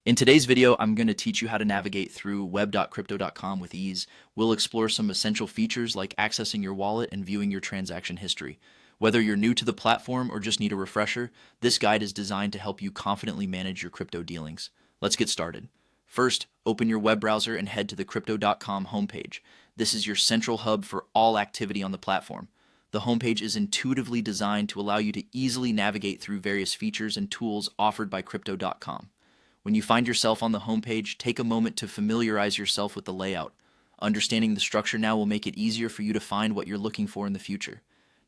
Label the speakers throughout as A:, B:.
A: In today's video, I'm going to teach you how to navigate through web.crypto.com with ease. We'll explore some essential features like accessing your wallet and viewing your transaction history. Whether you're new to the platform or just need a refresher, this guide is designed to help you confidently manage your crypto dealings. Let's get started. First, open your web browser and head to the crypto.com homepage. This is your central hub for all activity on the platform. The homepage is intuitively designed to allow you to easily navigate through various features and tools offered by crypto.com. When you find yourself on the homepage, take a moment to familiarize yourself with the layout. Understanding the structure now will make it easier for you to find what you're looking for in the future.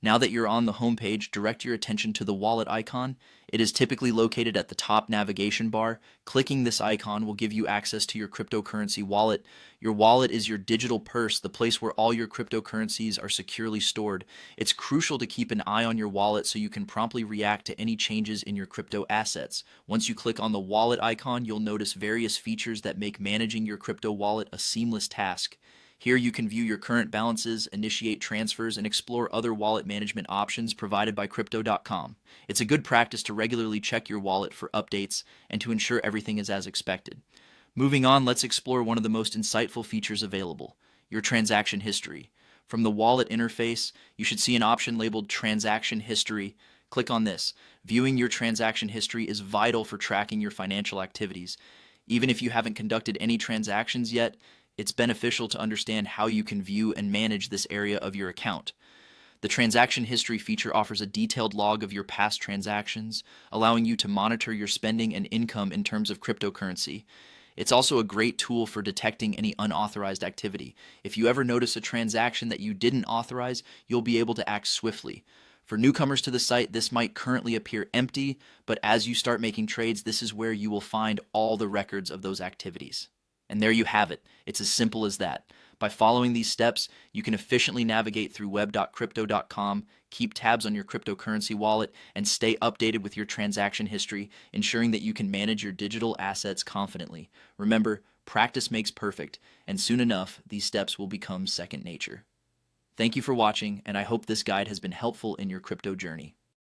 A: Now that you're on the homepage, direct your attention to the wallet icon. It is typically located at the top navigation bar. Clicking this icon will give you access to your cryptocurrency wallet. Your wallet is your digital purse, the place where all your cryptocurrencies are securely stored. It's crucial to keep an eye on your wallet so you can promptly react to any changes in your crypto assets. Once you click on the wallet icon, you'll notice various features that make managing your crypto wallet a seamless task. Here you can view your current balances, initiate transfers, and explore other wallet management options provided by Crypto.com. It's a good practice to regularly check your wallet for updates and to ensure everything is as expected. Moving on, let's explore one of the most insightful features available, your transaction history. From the wallet interface, you should see an option labeled Transaction History. Click on this. Viewing your transaction history is vital for tracking your financial activities. Even if you haven't conducted any transactions yet, it's beneficial to understand how you can view and manage this area of your account. The transaction history feature offers a detailed log of your past transactions, allowing you to monitor your spending and income in terms of cryptocurrency. It's also a great tool for detecting any unauthorized activity. If you ever notice a transaction that you didn't authorize, you'll be able to act swiftly. For newcomers to the site, this might currently appear empty, but as you start making trades, this is where you will find all the records of those activities. And there you have it. It's as simple as that. By following these steps, you can efficiently navigate through web.crypto.com, keep tabs on your cryptocurrency wallet, and stay updated with your transaction history, ensuring that you can manage your digital assets confidently. Remember, practice makes perfect, and soon enough, these steps will become second nature. Thank you for watching, and I hope this guide has been helpful in your crypto journey.